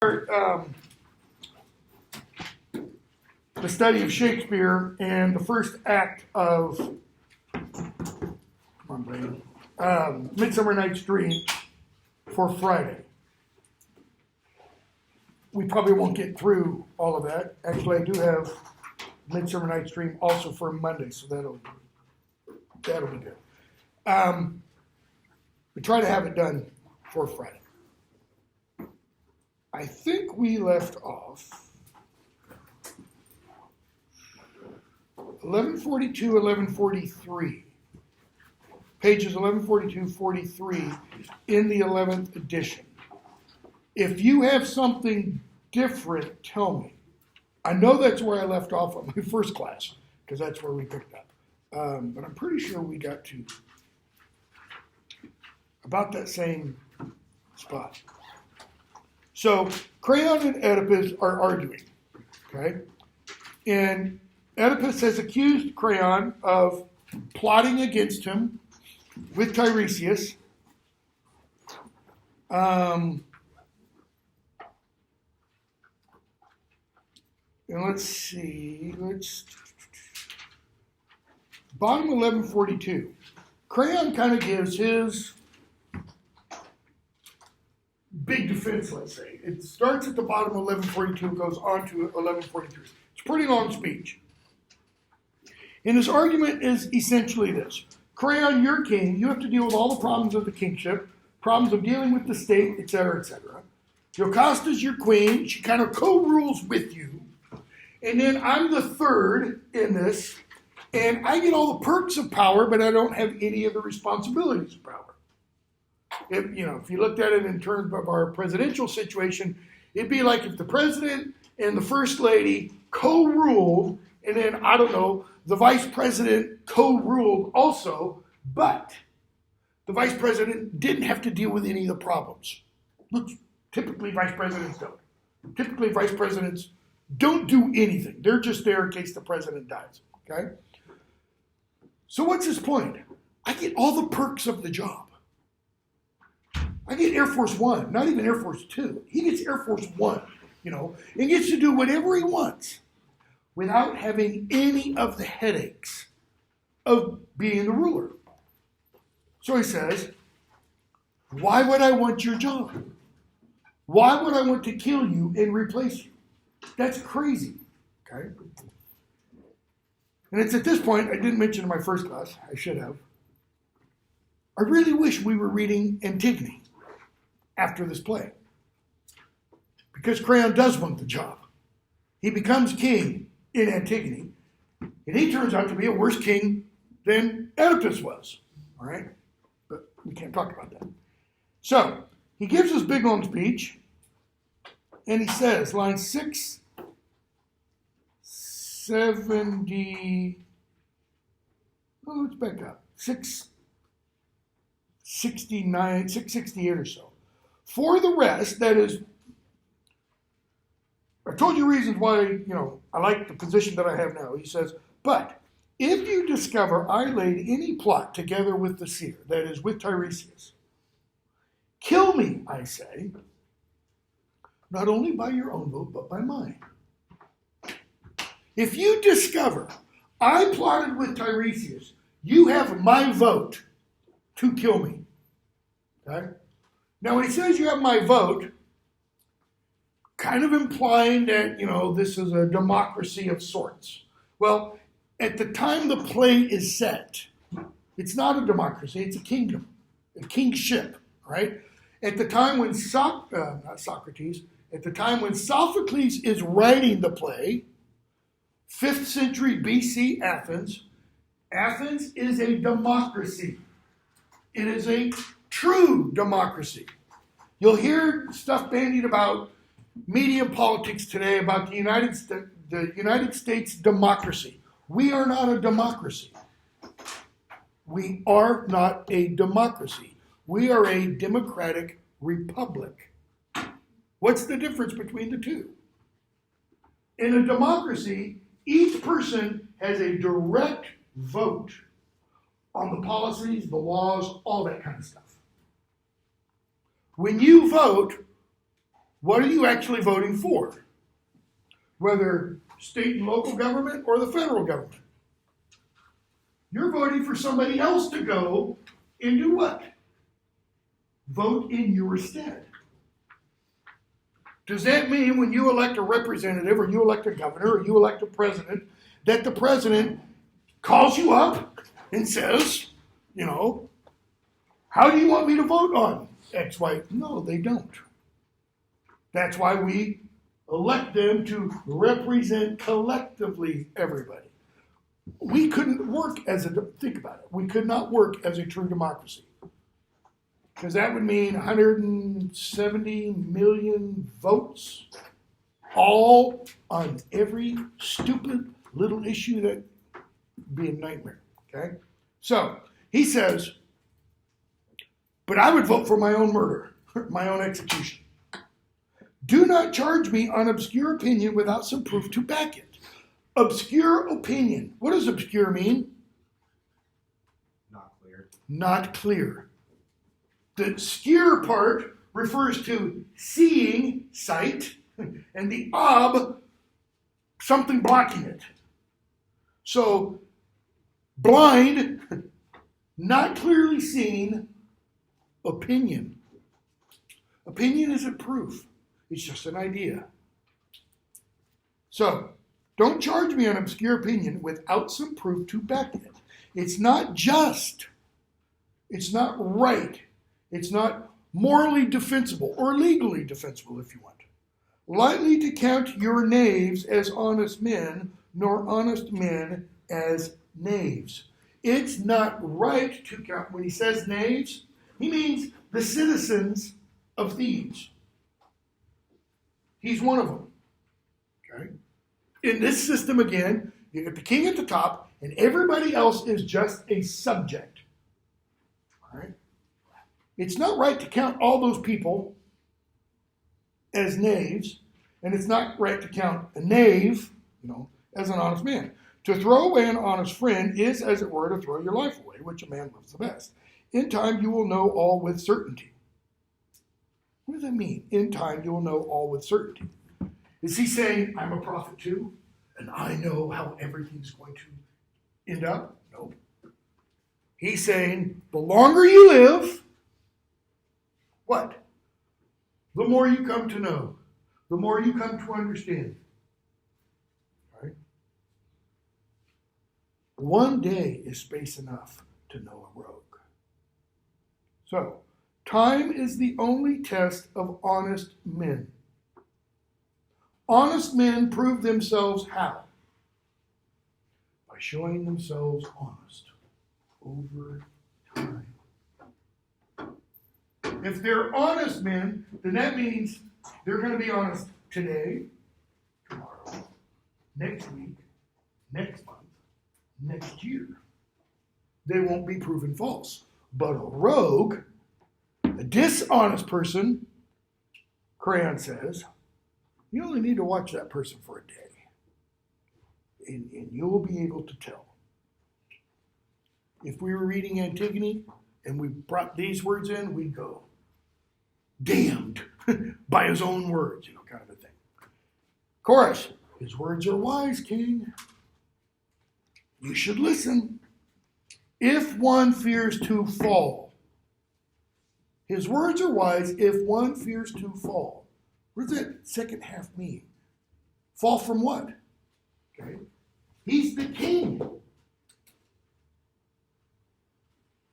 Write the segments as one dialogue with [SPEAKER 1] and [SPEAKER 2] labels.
[SPEAKER 1] The study of Shakespeare and the first act of Midsummer Night's Dream for Friday. We probably won't get through all of that. Actually, I do have Midsummer Night's Dream also for Monday, so that'll be good. We try to have it done for Friday. I think we left off 1142, 1143. Pages 1142, 43 in the 11th edition. If you have something different, tell me. I know that's where I left off on my first class, because that's where we picked up. But I'm pretty sure we got to about that same spot. So Creon and Oedipus are arguing, okay? And Oedipus has accused Creon of plotting against him with Tiresias. And let's see, bottom 1142. Creon kind of gives his big defense, let's say. It starts at the bottom of 1142 and goes on to 1143. It's a pretty long speech. And his argument is essentially this. Creon, you're king. You have to deal with all the problems of the kingship, problems of dealing with the state, etc., etc. Jocasta's your queen. She kind of co-rules with you. And then I'm the third in this, and I get all the perks of power, but I don't have any of the responsibilities of power. If you looked at it in terms of our presidential situation, it'd be like if the president and the first lady co-ruled, and then, I don't know, the vice president co-ruled also, but the vice president didn't have to deal with any of the problems. Which typically vice presidents don't. Typically vice presidents don't do anything. They're just there in case the president dies, okay? So what's his point? I get all the perks of the job. I get Air Force One, not even Air Force Two. He gets Air Force One, and gets to do whatever he wants without having any of the headaches of being the ruler. So he says, why would I want your job? Why would I want to kill you and replace you? That's crazy, okay? And it's at this point, I didn't mention in my first class, I should have. I really wish we were reading Antigone after this play. Because Creon does want the job. He becomes king in Antigone, and he turns out to be a worse king than Oedipus was, all right? But we can't talk about that. So, he gives this big long speech, and he says, line 670, let's back up, 669, 668 or so. For the rest, that is, I told you reasons why, I like the position that I have now. He says, but if you discover I laid any plot together with the seer, that is, with Tiresias, kill me, I say, not only by your own vote, but by mine. If you discover I plotted with Tiresias, you have my vote to kill me. Okay? Now, when he says you have my vote, kind of implying that, this is a democracy of sorts. Well, at the time the play is set, it's not a democracy, it's a kingdom, a kingship, right? At the time when at the time when Sophocles is writing the play, 5th century BC Athens is a democracy. It is a true democracy. You'll hear stuff bandied about media politics today about the United States democracy. We are not a democracy. We are not a democracy. We are a democratic republic. What's the difference between the two? In a democracy, each person has a direct vote on the policies, the laws, all that kind of stuff. When you vote, What are you actually voting for? Whether state and local government or the federal government. You're voting for somebody else to go and do what? Vote in your stead. Does that mean when you elect a representative or you elect a governor or you elect a president, that the president calls you up and says, how do you want me to vote on X, Y? No, they don't. That's why we elect them to represent collectively everybody. We couldn't work think about it, we could not work as a true democracy. Because that would mean 170 million votes, all on every stupid little issue that would be a nightmare, okay? So, he says, but I would vote for my own murder, my own execution. Do not charge me on obscure opinion without some proof to back it. Obscure opinion. What does obscure mean?
[SPEAKER 2] Not clear.
[SPEAKER 1] Not clear. The obscure part refers to seeing, sight, and the something blocking it. So, blind, not clearly seen, opinion. Opinion isn't proof. It's just an idea. So, don't charge me on obscure opinion without some proof to back it. It's not just. It's not right. It's not morally defensible or legally defensible, if you want. Lightly to count your knaves as honest men, nor honest men as knaves. It's not right to count. When he says knaves, he means the citizens of Thebes. He's one of them. Okay? In this system, again, you get the king at the top, and everybody else is just a subject. All right? It's not right to count all those people as knaves, and it's not right to count a knave, as an honest man. To throw away an honest friend is, as it were, to throw your life away, which a man loves the best. In time, you will know all with certainty. What does that mean? In time, you will know all with certainty. Is he saying, I'm a prophet too, and I know how everything's going to end up? No. He's saying, the longer you live, what? The more you come to know. The more you come to understand. All right? One day is space enough to know a rogue. So, time is the only test of honest men. Honest men prove themselves how? By showing themselves honest over time. If they're honest men, then that means they're going to be honest today, tomorrow, next week, next month, next year. They won't be proven false. But a rogue, a dishonest person, Crayon says, you only need to watch that person for a day. And you'll be able to tell. If we were reading Antigone and we brought these words in, we'd go, damned by his own words, kind of a thing. Chorus, his words are wise, king. You should listen. If one fears to fall. His words are wise if one fears to fall. What does that second half mean? Fall from what? Okay. He's the king.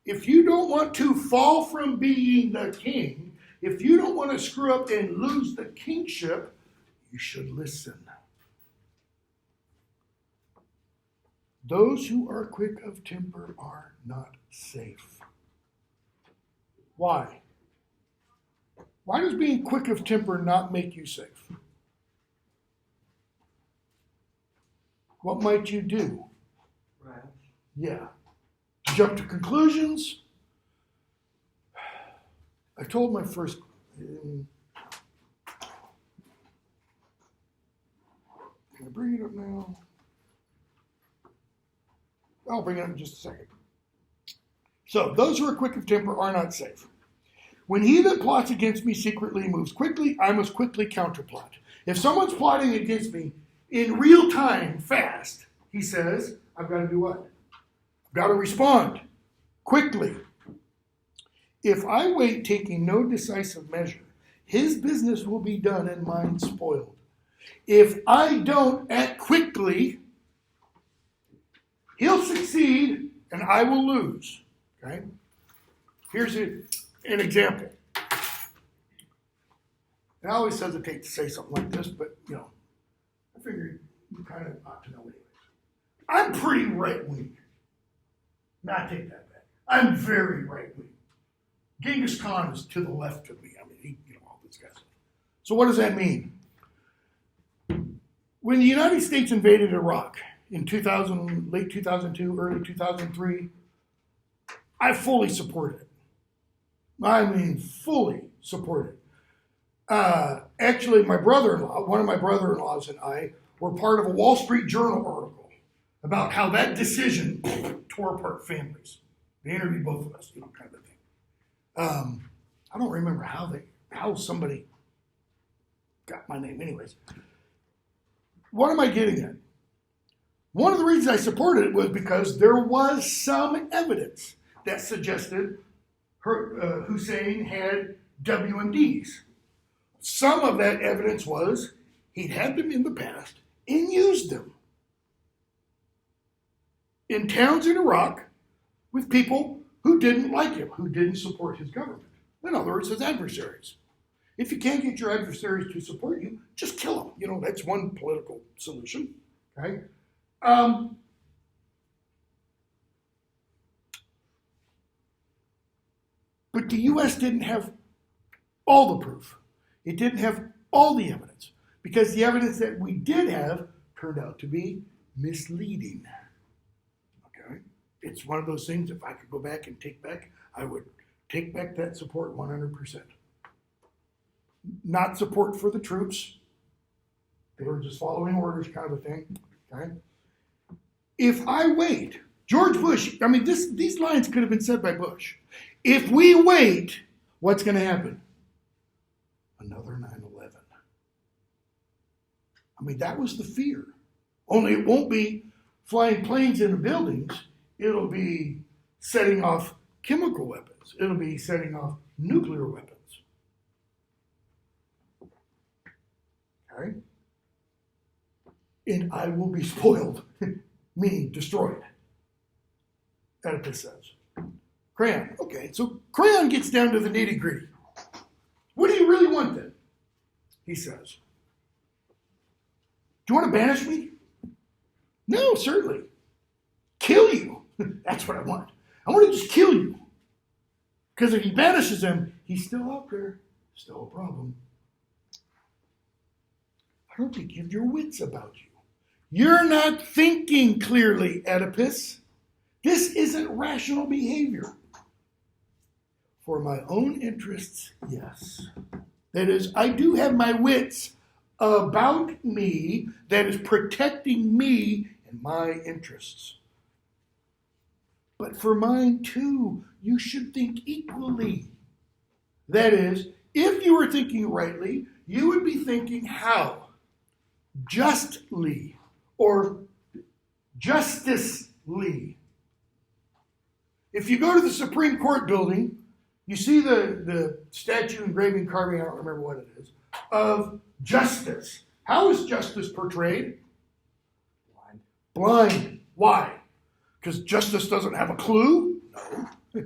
[SPEAKER 1] If you don't want to fall from being the king, if you don't want to screw up and lose the kingship, you should listen. Those who are quick of temper are not safe. Why? Why does being quick of temper not make you safe? What might you do?
[SPEAKER 2] Right.
[SPEAKER 1] Yeah. Jump to conclusions. I told my first... Can I bring it up now? I'll bring it up in just a second. So, those who are quick of temper are not safe. when he that plots against me secretly moves quickly, I must quickly counterplot. If someone's plotting against me in real time, fast, he says, I've got to do what? I've got to respond quickly. If I wait, taking no decisive measure, his business will be done and mine spoiled. If I don't act quickly, he'll succeed and I will lose. Okay? Here's an example. And I always hesitate to say something like this, but I figured you kind of ought to know anyways. I'm pretty right-wing. Not take that back. I'm very right-wing. Genghis Khan is to the left of me. I mean, all this guys. So what does that mean? When the United States invaded Iraq in 2000, late 2002, early 2003, I fully supported it. I mean, fully supported it. Actually, one of my brother-in-laws and I were part of a Wall Street Journal article about how that decision tore apart families. They interviewed both of us, kind of a thing. I don't remember how somebody got my name. Anyways, what am I getting at? One of the reasons I supported it was because there was some evidence that suggested Hussein had WMDs. Some of that evidence was he'd had them in the past and used them in towns in Iraq with people who didn't like him, who didn't support his government. In other words, his adversaries. If you can't get your adversaries to support you, just kill them. That's one political solution. Okay? But the U.S. didn't have all the proof. It didn't have all the evidence, because the evidence that we did have turned out to be misleading. Okay? It's one of those things, if I could go back and take back, I would take back that support 100%. Not support for the troops. They were just following orders kind of a thing. Okay? If I wait, George Bush, these lines could have been said by Bush. If we wait, what's going to happen? Another 9/11. That was the fear. Only it won't be flying planes into buildings. It'll be setting off chemical weapons. It'll be setting off nuclear weapons. Okay? And I will be spoiled, meaning destroyed. Oedipus says. Crayon. Okay, so Crayon gets down to the nitty-gritty. What do you really want then? He says. Do you want to banish me? No, certainly. Kill you. That's what I want. I want to just kill you. Because if he banishes him, he's still out there. Still a problem. I don't think you have your wits about you. You're not thinking clearly, Oedipus. This isn't rational behavior. For my own interests, yes. That is, I do have my wits about me that is protecting me and my interests. But for mine too, you should think equally. That is, if you were thinking rightly, you would be thinking how? Justly or justicely. If you go to the Supreme Court building, you see the statue, engraving, carving, I don't remember what it is, of justice. How is justice portrayed? Blind. Why? Because justice doesn't have a clue? No.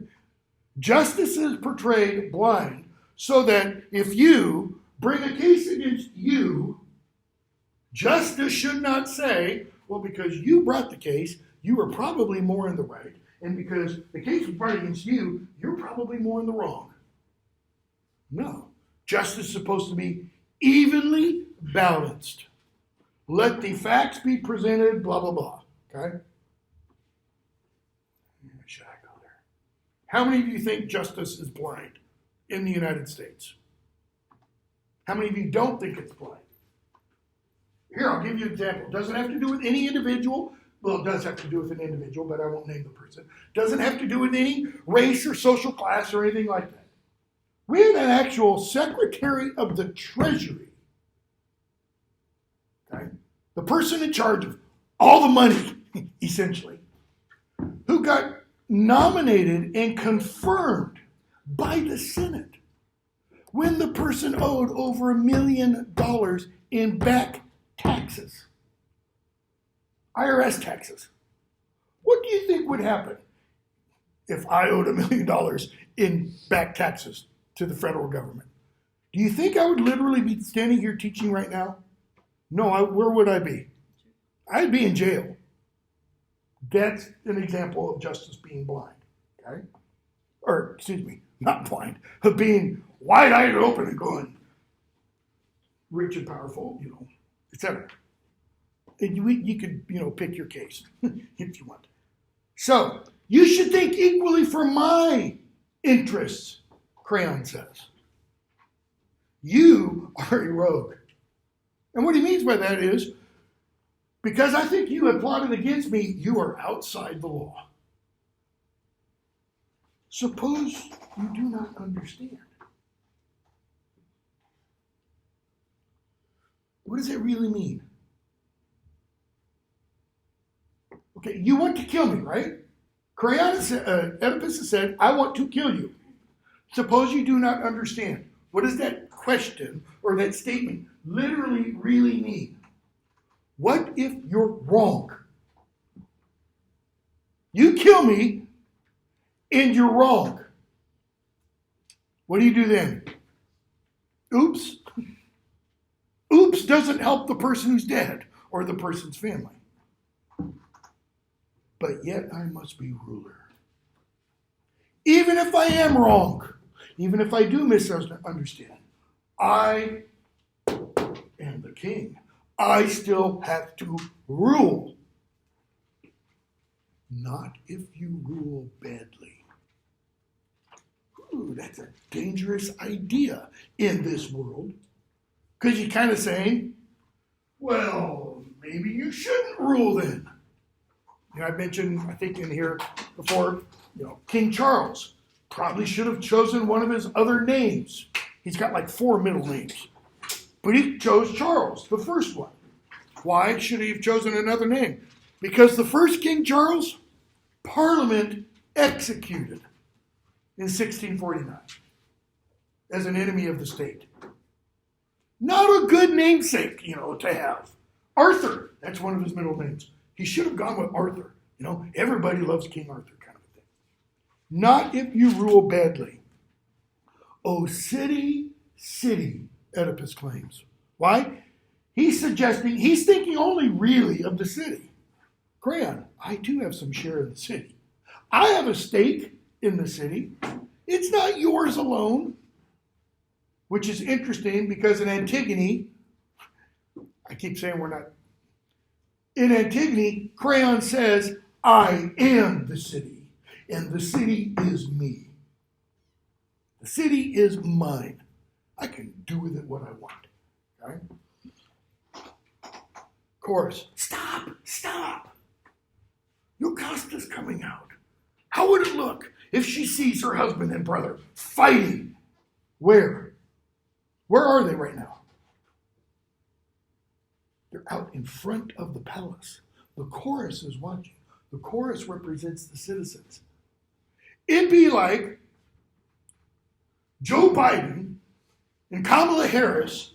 [SPEAKER 1] Justice is portrayed blind so that if you bring a case against you, justice should not say, well, because you brought the case, you were probably more in the right. And because the case was brought against you, you're probably more in the wrong. No. Justice is supposed to be evenly balanced. Let the facts be presented, blah, blah, blah. Okay? Should I go there? How many of you think justice is blind in the United States? How many of you don't think it's blind? Here, I'll give you an example. It doesn't have to do with any individual. Well, it does have to do with an individual, but I won't name the person. Doesn't have to do with any race or social class or anything like that. We had an actual Secretary of the Treasury, okay, the person in charge of all the money, essentially, who got nominated and confirmed by the Senate when the person owed over $1 million in back taxes, IRS taxes. What do you think would happen if I owed $1 million in back taxes to the federal government? Do you think I would literally be standing here teaching right now? No, where would I be? I'd be in jail. That's an example of justice being blind, okay? Or, excuse me, not blind, of being wide-eyed and open and going, rich and powerful, etc. And you could, pick your case if you want. So, you should think equally for my interests, Crayon says. You are a rogue. And what he means by that is, because I think you have plotted against me, you are outside the law. Suppose you do not understand. What does it really mean? Okay, you want to kill me, right? Oedipus has said, I want to kill you. Suppose you do not understand. What does that question or that statement literally really mean? What if you're wrong? You kill me and you're wrong. What do you do then? Oops. Oops doesn't help the person who's dead or the person's family. But yet I must be ruler. Even if I am wrong, even if I do misunderstand, I am the king. I still have to rule. Not if you rule badly. Ooh, that's a dangerous idea in this world. Because you're kind of saying, well, maybe you shouldn't rule then. I mentioned, I think in here before, King Charles probably should have chosen one of his other names. He's got like 4 middle names. But he chose Charles, the first one. Why should he have chosen another name? Because the first King Charles, Parliament executed in 1649 as an enemy of the state. Not a good namesake, to have. Arthur, that's one of his middle names. He should have gone with Arthur. Everybody loves King Arthur kind of a thing. Not if you rule badly. Oh, city, Oedipus claims. Why? He's thinking only really of the city. Crayon, I too have some share in the city. I have a stake in the city. It's not yours alone. Which is interesting because in Antigone, I keep saying we're not. In Antigone, Crayon says, I am the city, and the city is me. The city is mine. I can do with it what I want. Okay? Chorus, stop. Yocasta's coming out. How would it look if she sees her husband and brother fighting? Where? Where are they right now? They're out in front of the palace. The chorus is watching. The chorus represents the citizens. It'd be like Joe Biden and Kamala Harris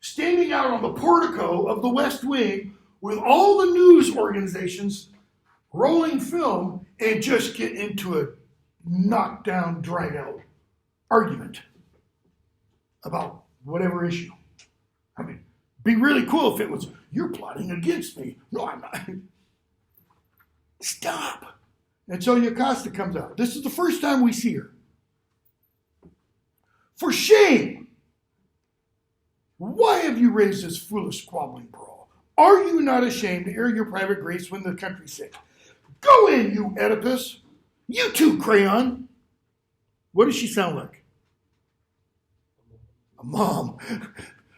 [SPEAKER 1] standing out on the portico of the West Wing with all the news organizations rolling film and just get into a knockdown, drag out argument about whatever issue. I mean, be really cool if it was, you're plotting against me. No, I'm not. Stop. And so Jocasta comes out. This is the first time we see her. For shame! Why have you raised this foolish squabbling brawl? Are you not ashamed to air your private grace when the country's sick? Go in, you Oedipus. You too, Crayon. What does she sound like? A mom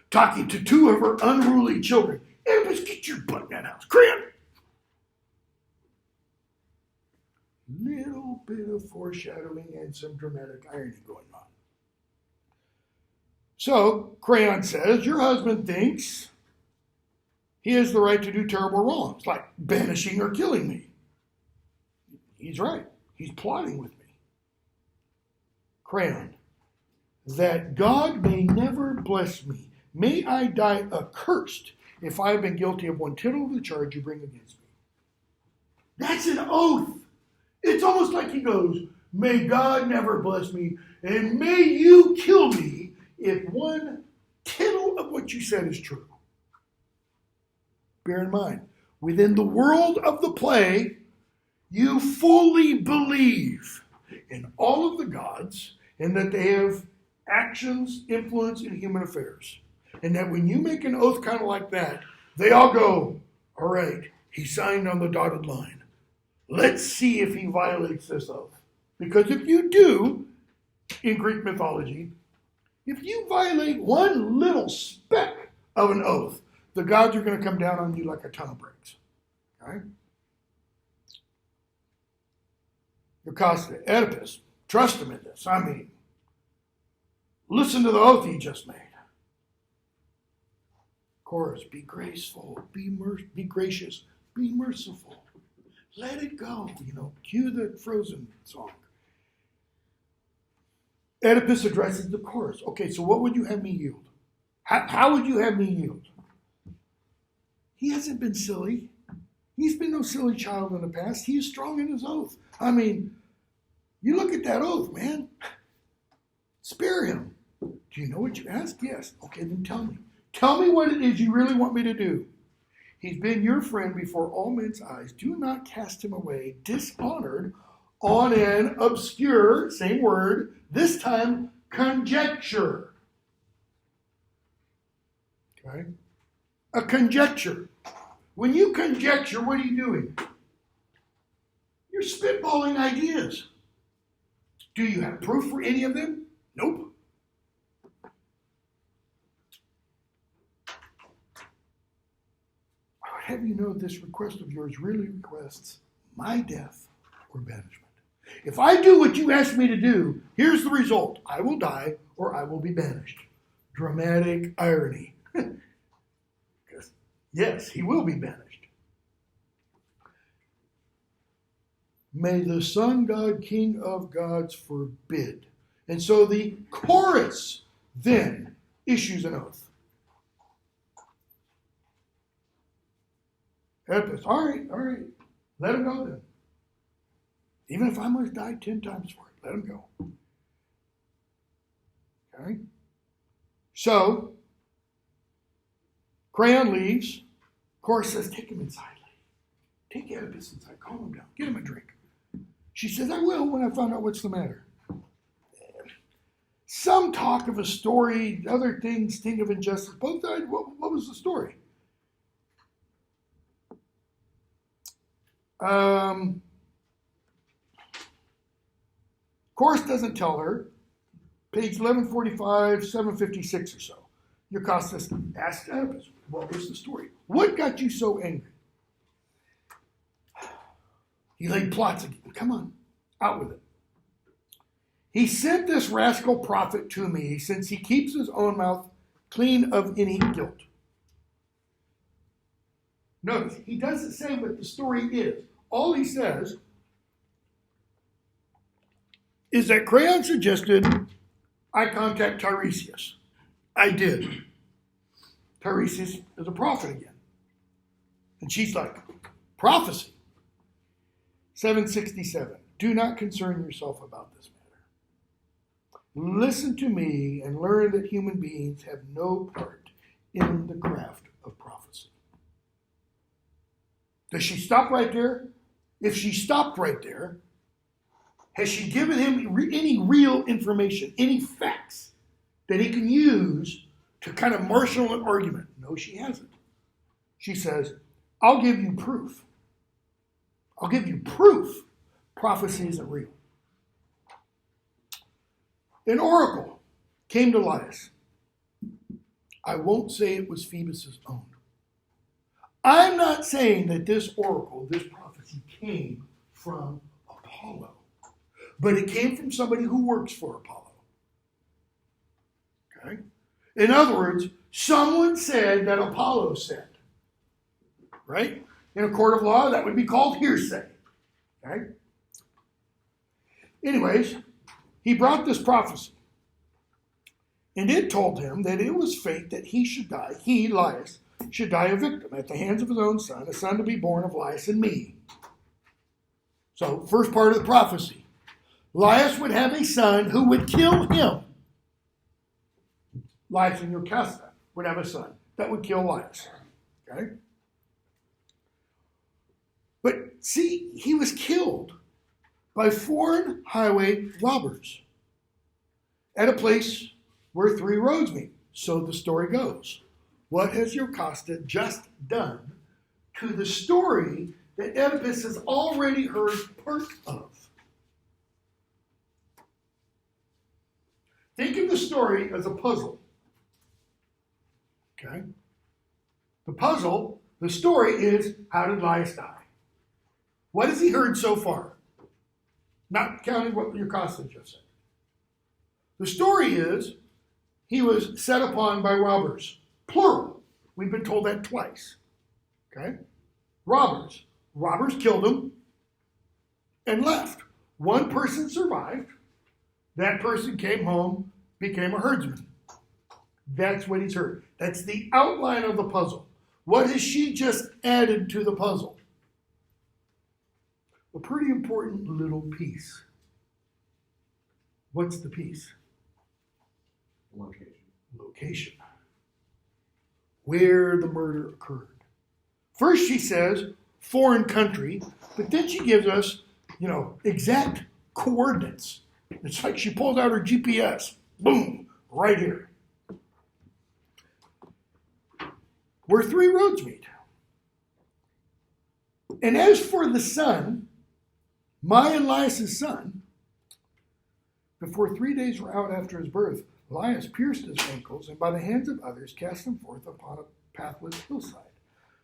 [SPEAKER 1] talking to 2 of her unruly children. Oedipus, get your butt in that house. Crayon! Little bit of foreshadowing and some dramatic irony going on. So Crayon says, your husband thinks he has the right to do terrible wrongs, like banishing or killing me. He's right. He's plotting with me. Crayon, that God may never bless me. May I die accursed if I have been guilty of one tittle of the charge you bring against me. That's an oath. It's almost like he goes, may God never bless me, and may you kill me if one tittle of what you said is true. Bear in mind, within the world of the play, you fully believe in all of the gods and that they have actions, influence in human affairs. And that when you make an oath kind of like that, they all go, all right, he signed on the dotted line. Let's see if he violates this oath. Because if you do, in Greek mythology, if you violate one little speck of an oath, the gods are going to come down on you like a ton of bricks. Okay? Jocasta, Oedipus, trust him in this. I mean, listen to the oath he just made. Chorus, be graceful, be gracious, be merciful. Let it go. Cue the Frozen song. Oedipus addresses the chorus. Okay, so what would you have me yield? How would you have me yield? He hasn't been silly. He's been no silly child in the past. He is strong in his oath. I mean, you look at that oath, man. Spare him. Do you know what you asked? Yes. Okay, then tell me. Tell me what it is you really want me to do. He's been your friend before all men's eyes. Do not cast him away, dishonored, on an obscure, same word, this time, conjecture. Okay? A conjecture. When you conjecture, what are you doing? You're spitballing ideas. Do you have proof for any of them? Nope. I would have you know this request of yours really requests my death or banishment. If I do what you ask me to do, here's the result. I will die or I will be banished. Dramatic irony. Yes, he will be banished. May the sun god, king of gods, forbid. And so the chorus then issues an oath. Oedipus, all right. Let him go then. Even if I must die 10 times for it, let him go. Okay? So, Crayon leaves. Chorus says, take him inside. Take Oedipus inside. Calm him down. Get him a drink. She says, I will when I find out what's the matter. Some talk of a story, other things think of injustice. Both sides, what was the story? Chorus doesn't tell her. Page 1145, 756 or so. Jocasta asks Oedipus, what was the story? What got you so angry? He laid plots again. Come on, out with it. He sent this rascal prophet to me since he keeps his own mouth clean of any guilt. Notice, he doesn't say what the story is. All he says is that Crayon suggested I contact Tiresias. I did. Tiresias is a prophet again. And she's like, prophecy. 767. Do not concern yourself about this matter. Listen to me and learn that human beings have no part in the craft of prophecy. Does she stop right there? If she stopped right there, has she given him any real information, any facts that he can use to kind of marshal an argument? No, she hasn't. She says, I'll give you proof. I'll give you proof prophecy isn't real. An oracle came to Laius. I won't say it was Phoebus' own. I'm not saying that this oracle, this prophecy, came from Apollo, but it came from somebody who works for Apollo. Okay? In other words, someone said that Apollo said. Right? In a court of law, that would be called hearsay. Okay? Anyways, he brought this prophecy. And it told him that it was fate that he should die, he, Laius, should die a victim at the hands of his own son, a son to be born of Laius and me. So, first part of the prophecy. Laius would have a son who would kill him. Laius and Jocasta would have a son that would kill Laius. Okay? But see, he was killed by foreign highway robbers at a place where three roads meet. So the story goes. What has Jocasta just done to the story that Oedipus has already heard part of? Think of the story as a puzzle. Okay? The story is, how did Laius die? What has he heard so far? Not counting what Jocasta just said. The story is, he was set upon by robbers. Plural. We've been told that twice. Okay? Robbers. Robbers killed him and left. One person survived. That person came home, became a herdsman. That's what he's heard. That's the outline of the puzzle. What has she just added to the puzzle? A pretty important little piece. What's the piece? Location. Where the murder occurred. First she says, foreign country, but then she gives us, exact coordinates. It's like she pulls out her GPS. Boom, right here. Where three roads meet. And as for the son, my and Laius' son, before 3 days were out after his birth, Laius pierced his ankles and by the hands of others cast him forth upon a pathless hillside.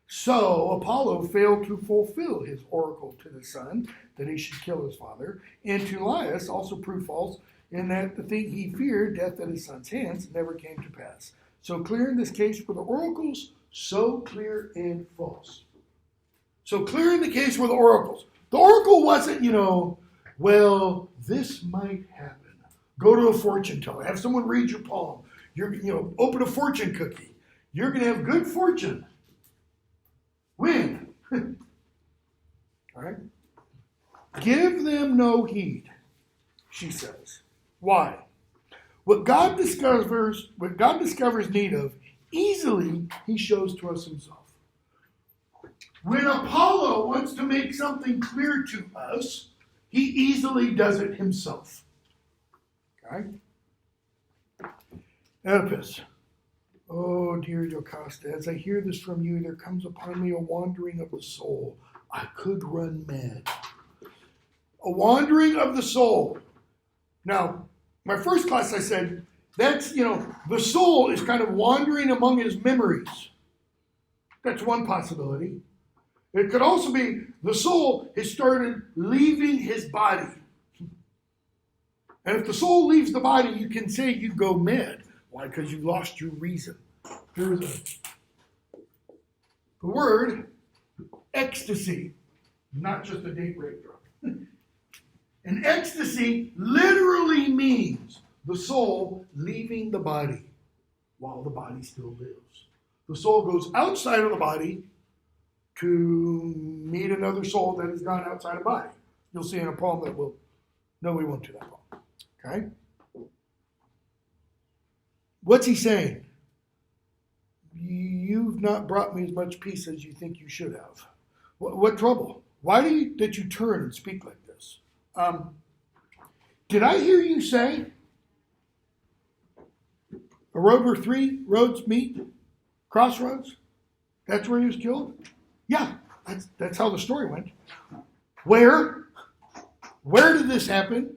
[SPEAKER 1] So Apollo failed to fulfill his oracle to the son that he should kill his father, and to Laius also proved false in that the thing he feared, death at his son's hands, never came to pass. So clear in this case were the oracles, so clear and false. So clear in the case were the oracles. The oracle wasn't, well, this might happen. Go to a fortune teller. Have someone read your palm. Open a fortune cookie. You're going to have good fortune. Win. All right? Give them no heed, she says. Why? What God discovers need of, easily he shows to us himself. When Apollo wants to make something clear to us, he easily does it himself. Okay? Oedipus. Oh, dear Jocasta, as I hear this from you, there comes upon me a wandering of the soul. I could run mad. A wandering of the soul. Now, my first class I said, that's, the soul is kind of wandering among his memories. That's one possibility. It could also be the soul has started leaving his body. And if the soul leaves the body, you can say you go mad. Why? Because you lost your reason. Here's the word ecstasy, not just a date rape drug. And ecstasy literally means the soul leaving the body while the body still lives. The soul goes outside of the body to meet another soul that has gone outside of the body. You'll see in a poem that we won't do that poem. Okay? What's he saying? You've not brought me as much peace as you think you should have. What trouble? Why did you turn and speak like this? Did I hear you say a road where three roads meet? Crossroads? That's where he was killed? Yeah, that's how the story went. Where? Where did this happen?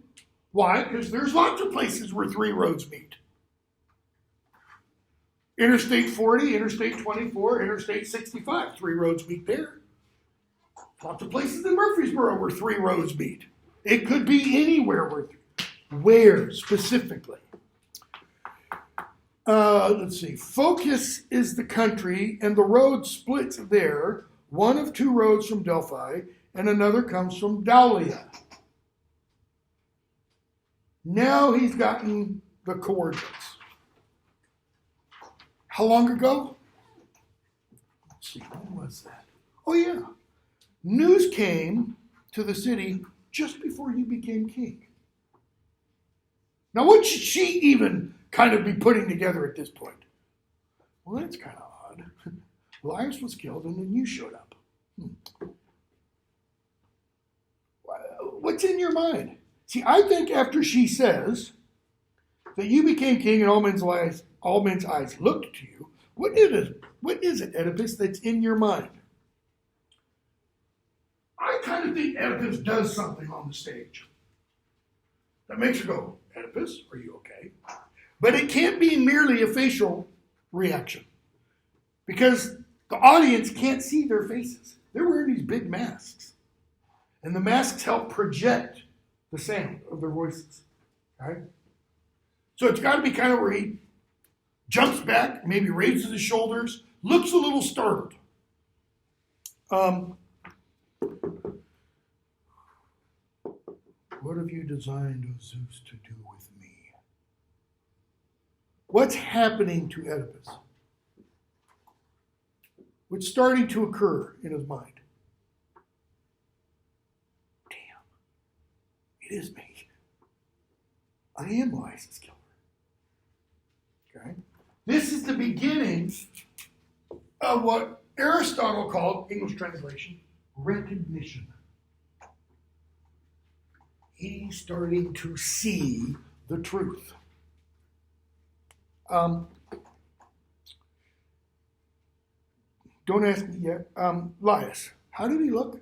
[SPEAKER 1] Why? Because there's lots of places where three roads meet. Interstate 40, Interstate 24, Interstate 65. Three roads meet there. Lots of places in Murfreesboro where three roads meet. It could be anywhere where specifically. Let's see. Focus is the country, and the road splits there. One of two roads from Delphi, and another comes from Daulia. Now he's gotten the coordinates. How long ago? Let's see, when was that? Oh, yeah. News came to the city just before you became king. Now, what should she even kind of be putting together at this point? Well, that's kind of odd. Laius was killed, and then you showed up. What's in your mind? See, I think after she says that you became king and all men's eyes looked to you, what is it, Oedipus, that's in your mind? I kind of think Oedipus does something on the stage that makes her go, Oedipus, are you okay? But it can't be merely a facial reaction because the audience can't see their faces. They're wearing these big masks. And the masks help project the sound of their voices. Okay? So it's got to be kind of where he jumps back, maybe raises his shoulders, looks a little startled. What have you designed, O Zeus, to do with me? What's happening to Oedipus? What's starting to occur in his mind? It is me. I am Laius' killer. Okay? This is the beginning of what Aristotle called, English translation, recognition. He's starting to see the truth. Don't ask me yet. Laius, how did he look?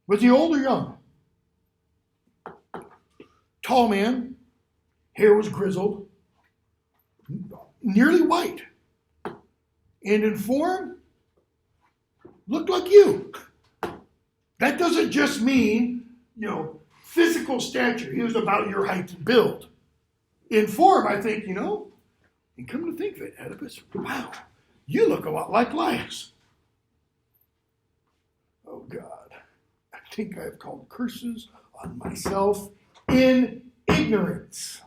[SPEAKER 1] Was he old or young? Tall man, hair was grizzled, nearly white, and in form, looked like you. That doesn't just mean, physical stature. He was about your height and build. In form, I think, and come to think of it, Oedipus, wow, you look a lot like Laius. Oh, God, I think I've called curses on myself in ignorance.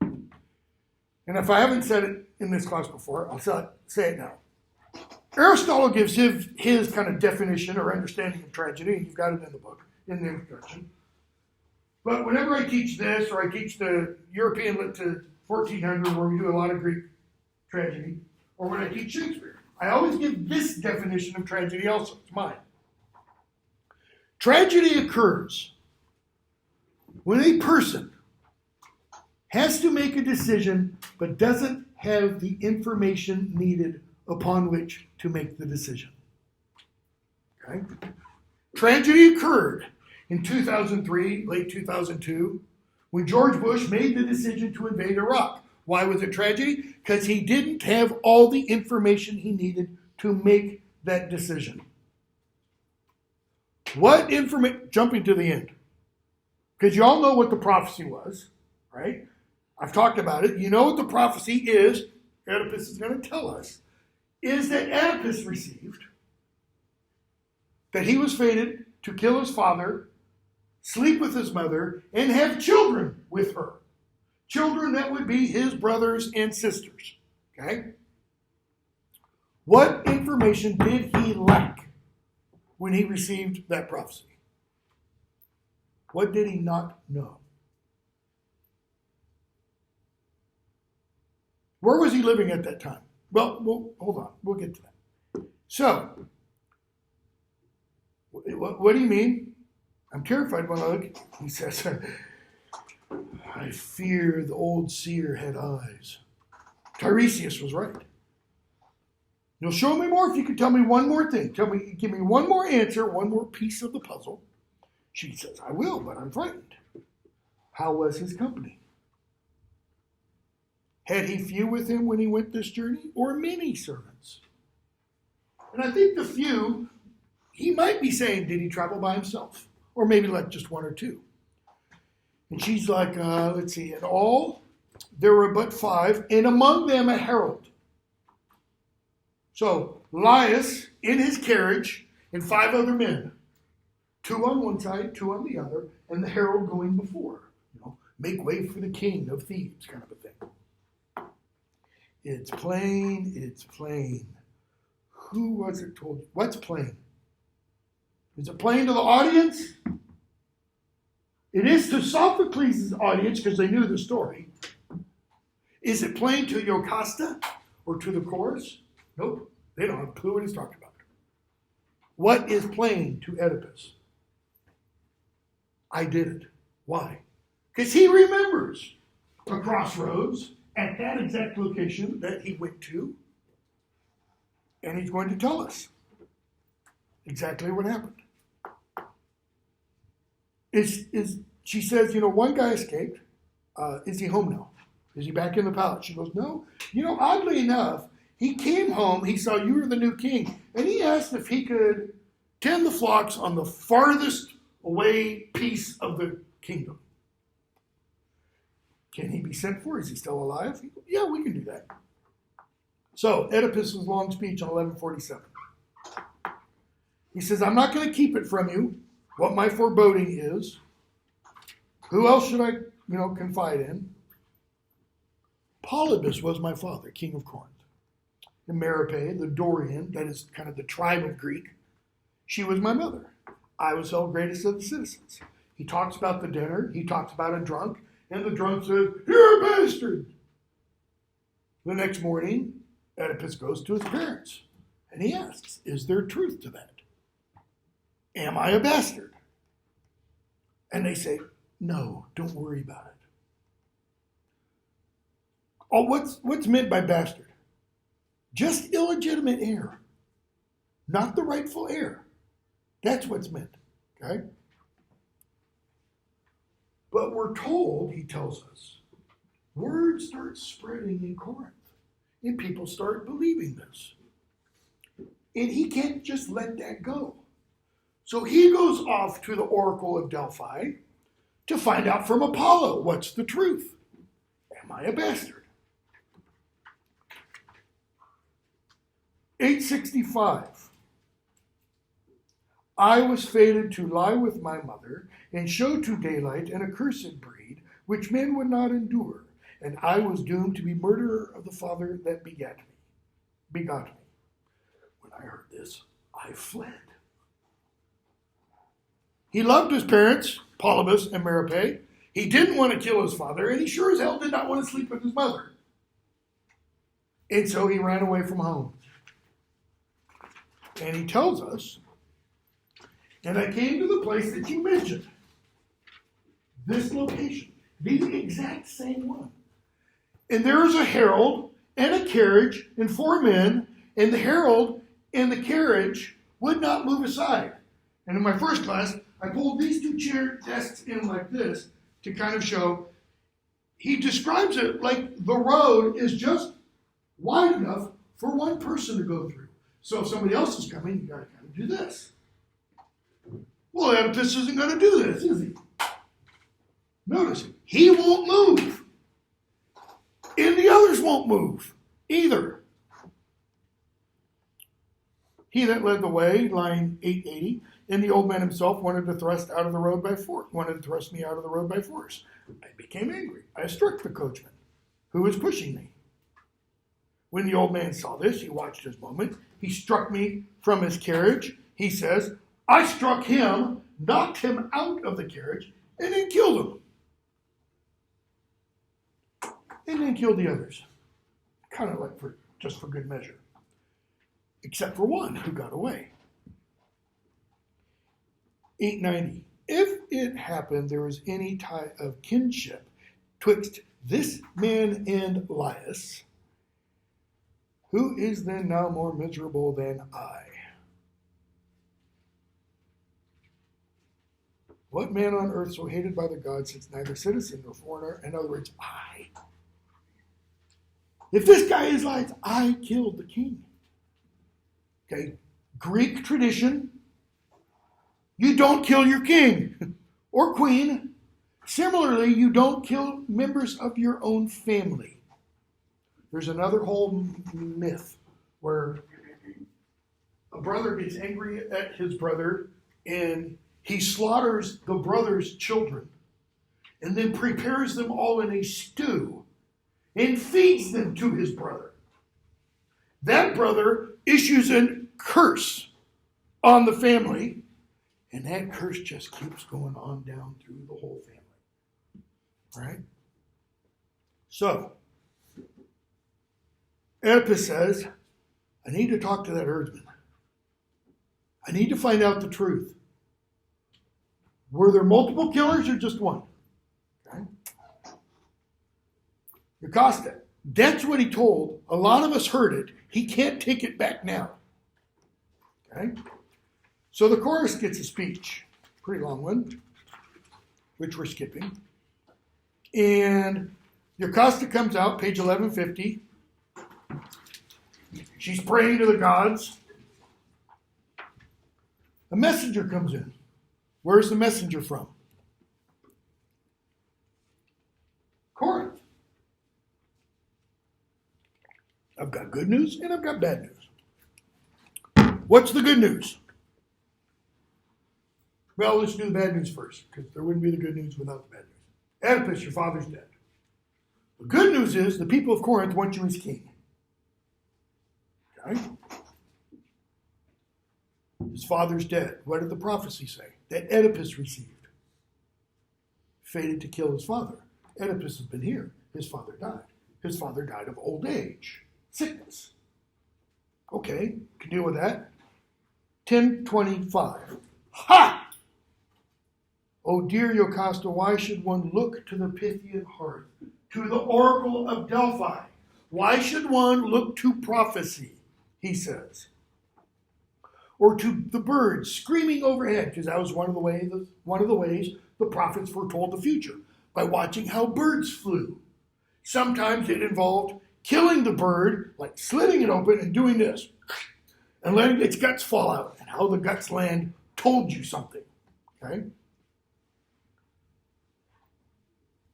[SPEAKER 1] And if I haven't said it in this class before, I'll say it now. Aristotle gives his kind of definition or understanding of tragedy, and you've got it in the book, in the introduction. But whenever I teach this, or I teach the European lit to 1400, where we do a lot of Greek tragedy, or when I teach Shakespeare, I always give this definition of tragedy also. It's mine. Tragedy occurs when a person has to make a decision but doesn't have the information needed upon which to make the decision. Okay? Tragedy occurred in 2003, late 2002, when George Bush made the decision to invade Iraq. Why was it tragedy? Because he didn't have all the information he needed to make that decision. What information? Jumping to the end. Because you all know what the prophecy was, right? I've talked about it. You know what the prophecy is, Oedipus is going to tell us, is that Oedipus received that he was fated to kill his father, sleep with his mother, and have children with her. Children that would be his brothers and sisters. Okay? What information did he lack when he received that prophecy? What did he not know? Where was he living at that time? Well, hold on. We'll get to that. So, what do you mean? I'm terrified when I look. He says, I fear the old seer had eyes. Tiresias was right. You'll show me more if you can tell me one more thing. Give me one more answer, one more piece of the puzzle. She says, I will, but I'm frightened. How was his company? Had he few with him when he went this journey, or many servants? And I think the few, he might be saying, did he travel by himself? Or maybe like just one or two. And she's like, let's see, in all, there were but 5, and among them a herald. So Laius in his carriage and 5 other men, 2 on one side, 2 on the other, and the herald going before. Make way for the king of Thebes, kind of a thing. It's plain, it's plain. Who was it told? What's plain? Is it plain to the audience? It is to Sophocles' audience because they knew the story. Is it plain to Jocasta or to the chorus? Nope, they don't have a clue what he's talking about. What is plain to Oedipus? I did it. Why? Because he remembers a crossroads at that exact location that he went to, and he's going to tell us exactly what happened. She says, one guy escaped. Is he home now? Is he back in the palace? She goes, no. Oddly enough, he came home, he saw you were the new king, and he asked if he could tend the flocks on the farthest away piece of the kingdom. Can he be sent for? Is he still alive? He goes, yeah, we can do that. So Oedipus' long speech on 1147. He says, I'm not going to keep it from you, what my foreboding is. Who else should I, confide in? Polybus was my father, king of Corinth. And Merope, the Dorian, that is kind of the tribe of Greek, she was my mother. I was held greatest of the citizens. He talks about the dinner. He talks about a drunk. And the drunk says, you're a bastard. The next morning, Oedipus goes to his parents. And he asks, is there truth to that? Am I a bastard? And they say, no, don't worry about it. Oh, what's meant by bastard? Just illegitimate heir. Not the rightful heir. That's what's meant. Okay? But we're told, he tells us, word starts spreading in Corinth. And people start believing this. And he can't just let that go. So he goes off to the Oracle of Delphi to find out from Apollo what's the truth. Am I a bastard? 865. I was fated to lie with my mother and show to daylight an accursed breed which men would not endure, and I was doomed to be murderer of the father that begot me. When I heard this, I fled. He loved his parents, Polybus and Merope. He didn't want to kill his father, and he sure as hell did not want to sleep with his mother. And so he ran away from home. And he tells us, and I came to the place that you mentioned. This location, the exact same one. And there is a herald and a carriage and 4 men, and the herald and the carriage would not move aside. And in my first class, I pulled these 2 chair desks in like this to kind of show. He describes it like the road is just wide enough for one person to go through. So if somebody else is coming, you got to kind of do this. Well, Oedipus isn't going to do this, is he? Notice, he won't move. And the others won't move either. He that led the way, line 880, and the old man himself wanted to thrust me out of the road by force. I became angry. I struck the coachman, who was pushing me. When the old man saw this, he watched his moment. He struck me from his carriage. He says, I struck him, knocked him out of the carriage, and then killed him. And then killed the others. Kind of like just for good measure. Except for one who got away. 890. If it happened there was any tie of kinship twixt this man and Laius, who is then now more miserable than I? What man on earth so hated by the gods since neither citizen nor foreigner? In other words, I. If this guy is Laius, I killed the king. Okay, Greek tradition, you don't kill your king or queen Similarly, you don't kill members of your own family. There's another whole myth where a brother gets angry at his brother and he slaughters the brother's children and then prepares them all in a stew and feeds them to his brother. That brother issues a curse on the family, and that curse just keeps going on down through the whole family. Right? So, Oedipus says, I need to talk to that herdsman. I need to find out the truth. Were there multiple killers or just one? Okay. Jocasta, that's what he told. A lot of us heard it. He can't take it back now. Okay? So the chorus gets a speech. Pretty long one, which we're skipping. And Jocasta comes out, page 1150. She's praying to the gods. A messenger comes in. Where's the messenger from? Corinth. I've got good news and I've got bad news. What's the good news? Well, let's do the bad news first, because there wouldn't be the good news without the bad news. Oedipus, your father's dead. The good news is the people of Corinth want you as king. Okay? His father's dead. What did the prophecy say? That Oedipus received. Fated to kill his father. Oedipus has been here. His father died. His father died of old age. Sickness. Okay, can deal with that. 1025. Ha! Oh dear Jocasta, why should one look to the Pythian hearth, to the oracle of Delphi? Why should one look to prophecy, he says, or to the birds screaming overhead? Because that was one of the ways the prophets foretold the future, by watching how birds flew. Sometimes it involved killing the bird, like slitting it open and doing this, and letting its guts fall out, and how the guts land told you something. Okay?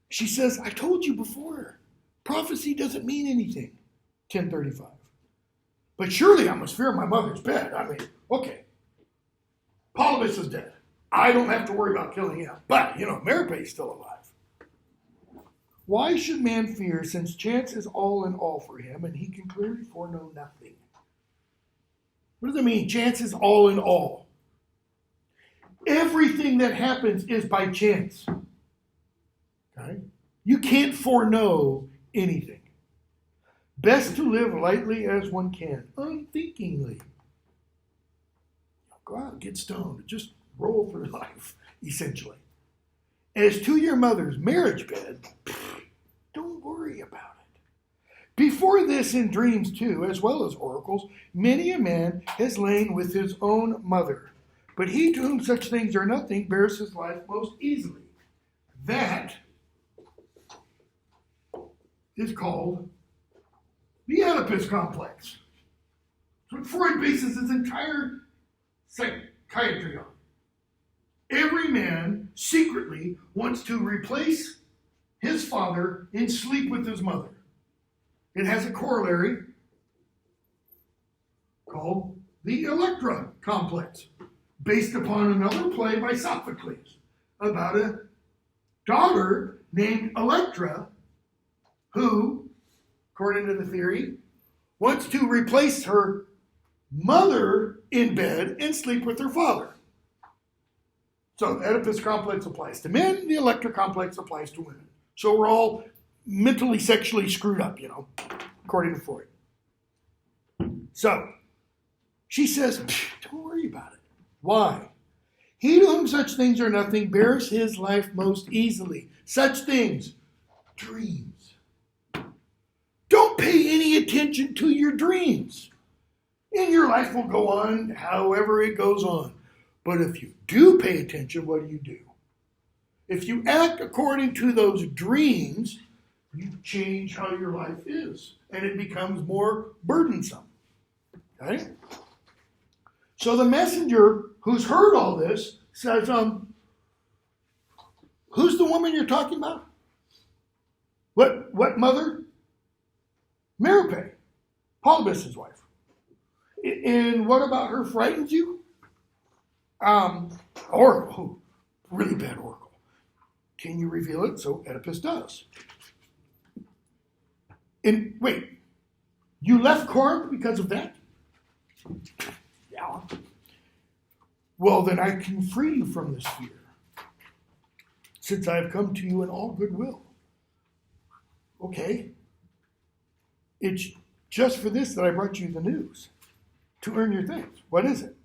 [SPEAKER 1] She says, I told you before, prophecy doesn't mean anything. 1035. But surely I must fear my mother's bed. I mean, okay, Polybus is dead. I don't have to worry about killing him. But, Merope's still alive. Why should man fear, since chance is all in all for him, and he can clearly foreknow nothing? What does it mean, chance is all in all? Everything that happens is by chance. Okay? You can't foreknow anything. Best to live lightly as one can, unthinkingly. Go out and get stoned. Just roll through life, essentially. As to your mother's marriage bed, don't worry about it. Before this, in dreams too, as well as oracles, many a man has lain with his own mother. But he to whom such things are nothing bears his life most easily. That is called the Oedipus complex. It's what Freud bases his entire psychiatry on. Every man secretly wants to replace his father and sleep with his mother. It has a corollary called the Electra complex, based upon another play by Sophocles about a daughter named Electra who, according to the theory, wants to replace her mother in bed and sleep with her father. So the Oedipus complex applies to men, the Electra complex applies to women. So we're all mentally, sexually screwed up, according to Freud. So she says, don't worry about it. Why? He to whom such things are nothing bears his life most easily. Such things, dreams. Don't pay any attention to your dreams. And your life will go on however it goes on. But if you do pay attention, what do? If you act according to those dreams, you change how your life is. And it becomes more burdensome. Okay? So the messenger who's heard all this says, Who's the woman you're talking about? What mother? Merope, Polybus's wife. And what about her frightens you? Oracle, really bad oracle. Can you reveal it? So Oedipus does. And wait, you left Corinth because of that? Yeah. Well, then I can free you from this fear, since I have come to you in all goodwill. Okay. It's just for this that I brought you the news, to earn your things. What is it?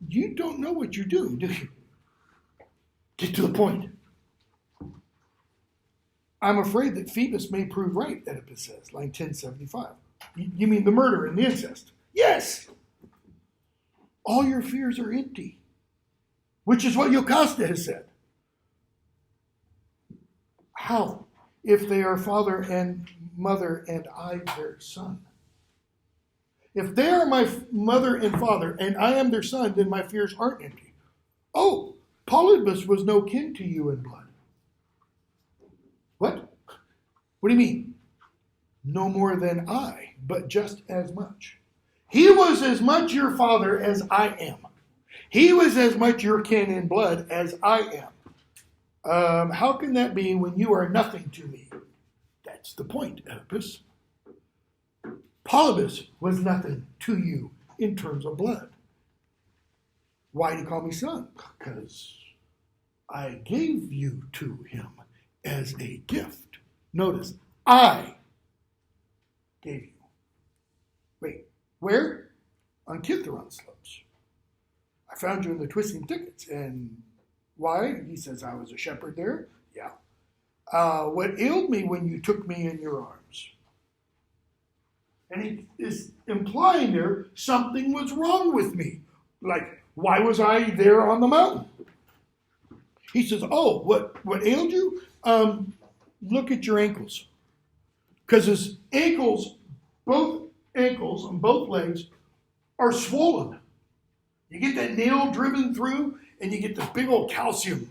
[SPEAKER 1] You don't know what you're doing, do you? Get to the point. I'm afraid that Phoebus may prove right, Oedipus says, line 1075. You mean the murder and the incest? Yes! All your fears are empty, which is what Jocasta has said. How? If they are father and mother and I their son. If they are my mother and father and I am their son, then my fears aren't empty. Oh, Polybus was no kin to you in blood. What? What do you mean? No more than I, but just as much. He was as much your father as I am. He was as much your kin in blood as I am. How can that be when you are nothing to me? That's the point, Oedipus. Polybus was nothing to you in terms of blood. Why do you call me son? Because I gave you to him as a gift. Notice, I gave you. Wait, where? On Kithaeron slopes. I found you in the Twisting Thickets. And why? He says I was a shepherd there. Yeah. What ailed me when you took me in your arms? And he is implying there something was wrong with me. Like, why was I there on the mountain? He says, oh, what ailed you? Look at your ankles. Because his ankles, both ankles on both legs, are swollen. You get that nail driven through, and you get this big old calcium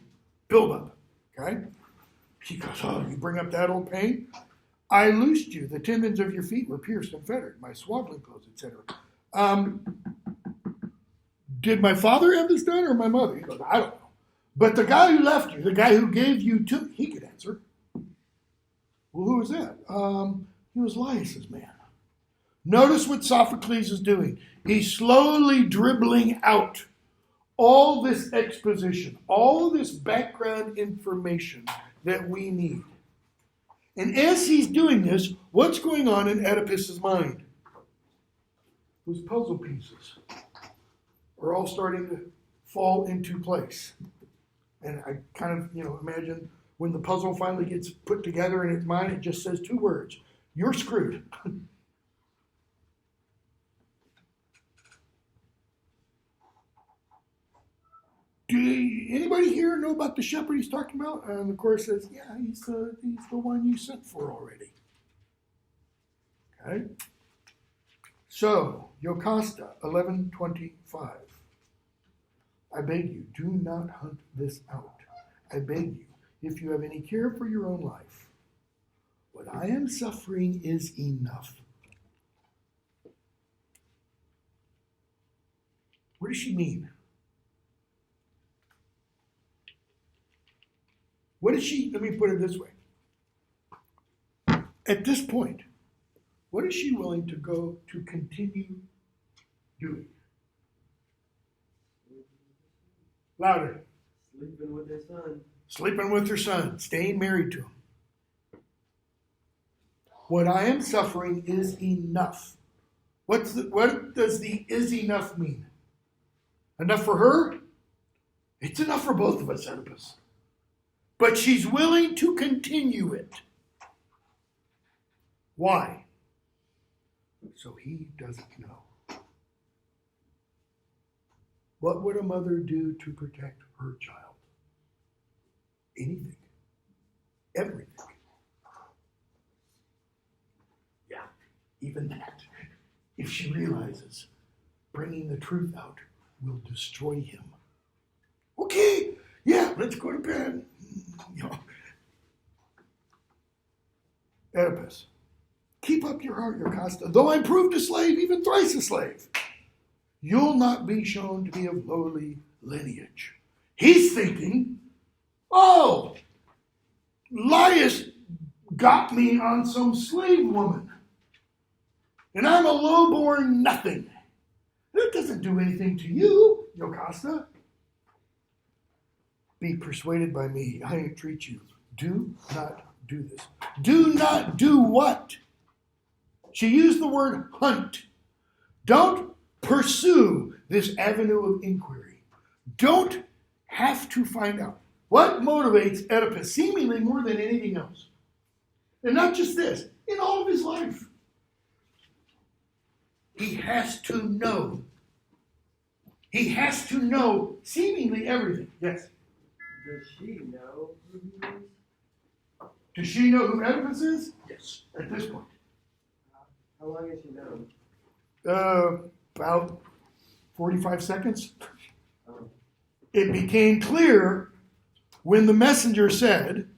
[SPEAKER 1] buildup. Okay? He goes, oh, you bring up that old pain? I loosed you. The tendons of your feet were pierced and fettered. My swaddling clothes, etc. Did my father have this done or my mother? He goes, I don't know. But the guy who left you, the guy who gave you to me, he could answer. Well, who was that? He was Laius's man. Notice what Sophocles is doing. He's slowly dribbling out all this exposition, all this background information that we need. And as he's doing this, what's going on in Oedipus's mind? Those puzzle pieces are all starting to fall into place. And I kind of, imagine when the puzzle finally gets put together in his mind, it just says two words. You're screwed. Anybody here know about the shepherd he's talking about? And the chorus says, yeah, he's the one you sent for already. Okay? So, Jocasta, 11:25. I beg you, do not hunt this out. I beg you, if you have any care for your own life, what I am suffering is enough. What does she mean? What is she, let me put it this way. At this point, what is she willing to go to continue doing? Louder.
[SPEAKER 3] Sleeping with her son.
[SPEAKER 1] Sleeping with her son, staying married to him. What I am suffering is enough. What does the is enough mean? Enough for her? It's enough for both of us, Oedipus. But she's willing to continue it. Why? So he doesn't know. What would a mother do to protect her child? Anything. Everything. Yeah, even that. If she realizes bringing the truth out will destroy him. Okay, yeah, Let's go to bed. You know. Oedipus, keep up your heart, Jocasta. Though I'm proved a slave, even thrice a slave, you'll not be shown to be of lowly lineage. He's thinking, oh, Laius got me on some slave woman, and I'm a lowborn nothing. That doesn't do anything to you, Jocasta. Be persuaded by me, I entreat you. Do not do this. Do not do what? She used the word hunt. Don't pursue this avenue of inquiry. Don't have to find out. What motivates Oedipus seemingly more than anything else? And not just this, in all of his life. He has to know. He has to know seemingly everything. Yes?
[SPEAKER 3] Does she know who he is?
[SPEAKER 1] Does she know who Oedipus is? Yes, at this point.
[SPEAKER 3] How long has she known?
[SPEAKER 1] About 45 seconds.
[SPEAKER 3] Oh.
[SPEAKER 1] It became clear when the messenger said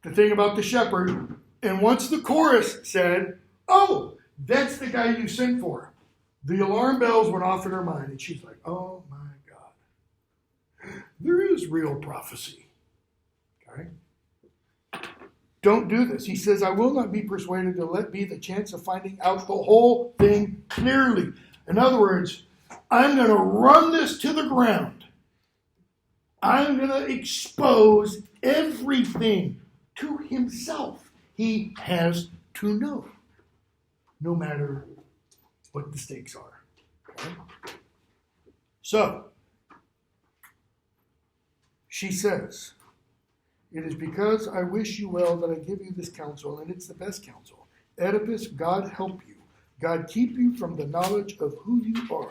[SPEAKER 1] the thing about the shepherd, and once the chorus said, oh, that's the guy you sent for. The alarm bells went off in her mind, and she's like, oh my God. There is real prophecy. Okay? Don't do this. He says, I will not be persuaded to let be the chance of finding out the whole thing clearly. In other words, I'm going to run this to the ground. I'm going to expose everything to himself. He has to know, no matter what the stakes are. Okay? So, she says, it is because I wish you well that I give you this counsel, and it's the best counsel. Oedipus, God help you. God keep you from the knowledge of who you are.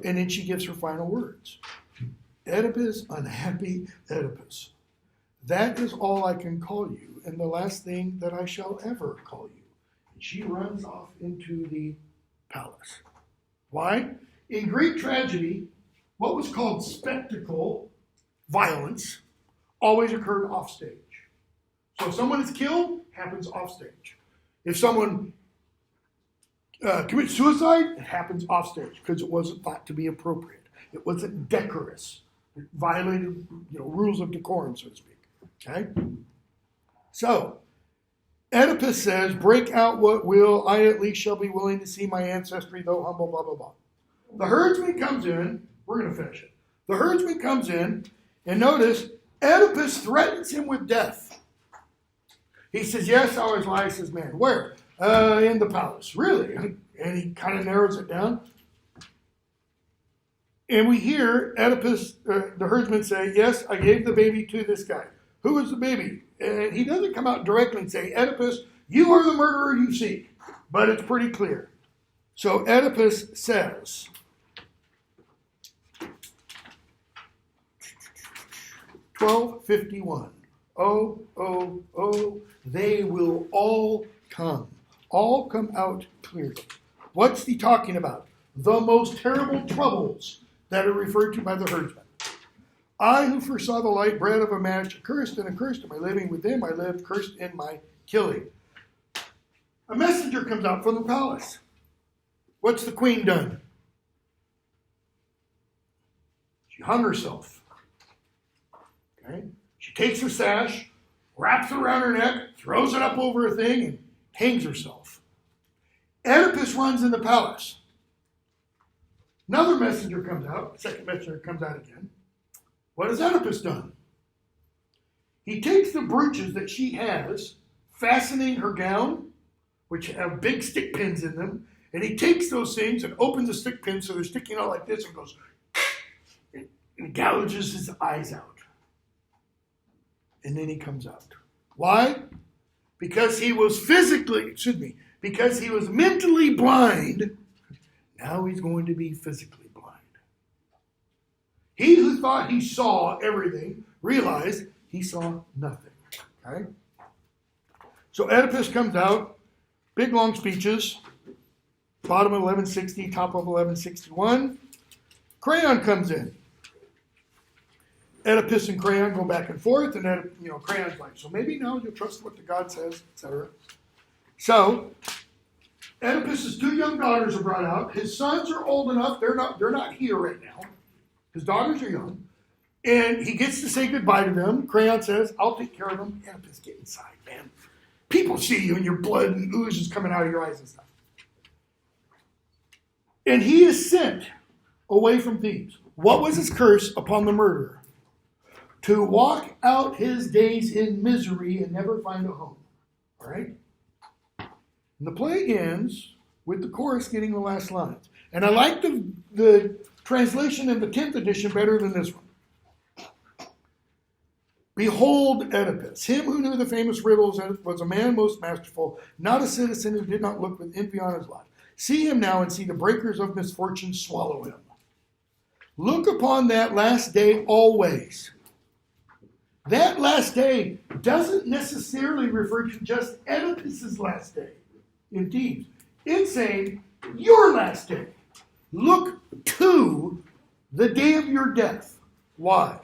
[SPEAKER 1] And then she gives her final words. Oedipus, unhappy Oedipus. That is all I can call you, and the last thing that I shall ever call you. And she runs off into the palace. Why? In Greek tragedy, what was called spectacle violence always occurred off stage. So if someone is killed, happens off stage. If someone commits suicide, it happens off stage because it wasn't thought to be appropriate. It wasn't decorous. It violated, rules of decorum, so to speak. Okay? So, Oedipus says, break out what will, I at least shall be willing to see my ancestry, though humble, blah, blah, blah. The herdsman comes in. We're going to finish it. The herdsman comes in, and notice, Oedipus threatens him with death. He says, yes, I was Laius' man. Where? In the palace. Really? And he kind of narrows it down. And we hear Oedipus, the herdsman, say, yes, I gave the baby to this guy. Who is the baby? And he doesn't come out directly and say, Oedipus, you are the murderer you seek. But it's pretty clear. So Oedipus says, 12:51. Oh, oh, oh, they will all come. All come out clearly. What's he talking about? The most terrible troubles that are referred to by the herdsman. I who foresaw the light bread of a match, accursed and accursed am I living with them, I lived cursed in my killing. A messenger comes out from the palace. What's the queen done? She hung herself. Okay? She takes her sash, wraps it around her neck, throws it up over a thing, and hangs herself. Oedipus runs in the palace. Another messenger comes out. Second messenger comes out again. What has Oedipus done? He takes the brooches that she has, fastening her gown, which have big stick pins in them, and he takes those things and opens the stick pins so they're sticking out like this and goes and gouges his eyes out. And then he comes out. Why? Because he was because he was mentally blind. Now he's going to be physically blind. He who thought he saw everything realized he saw nothing. Okay? So Oedipus comes out, big long speeches, bottom of 1160, top of 1161. Crayon comes in. Oedipus and Creon go back and forth, and then, Creon's like, so maybe now you'll trust what the god says, etc. So, Oedipus's 2 young daughters are brought out. His sons are old enough; they're not here right now. His daughters are young, and he gets to say goodbye to them. Creon says, "I'll take care of them." Oedipus, get inside, man. People see you, and your blood and ooze is coming out of your eyes and stuff. And he is sent away from Thebes. What was his curse upon the murderer? To walk out his days in misery and never find a home. All right? And the play ends with the chorus getting the last lines. And I like the translation in the 10th edition better than this one. Behold Oedipus, him who knew the famous riddles and was a man most masterful, not a citizen who did not look with envy on his lot. See him now and see the breakers of misfortune swallow him. Look upon that last day always. That last day doesn't necessarily refer to just Oedipus's last day in Thebes. It's saying your last day. Look to the day of your death. Why?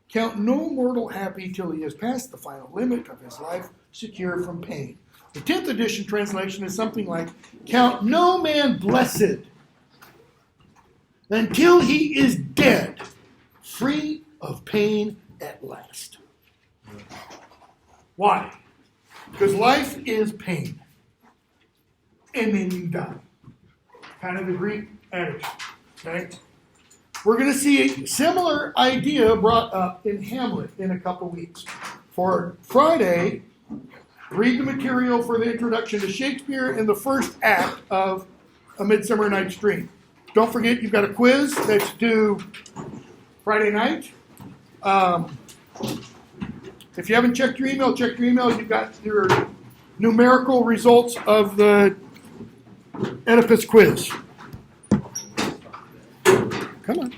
[SPEAKER 1] Count no mortal happy till he has passed the final limit of his life, secure from pain. The 10th edition translation is something like, count no man blessed until he is dead, free of pain at last. Why? Because life is pain. And then you die. Kind of the Greek attitude. Okay? We're going to see a similar idea brought up in Hamlet in a couple weeks. For Friday, read the material for the introduction to Shakespeare in the first act of A Midsummer Night's Dream. Don't forget, you've got a quiz that's due Friday night. If you haven't checked your email, check your email. You've got your numerical results of the Oedipus quiz. Come on.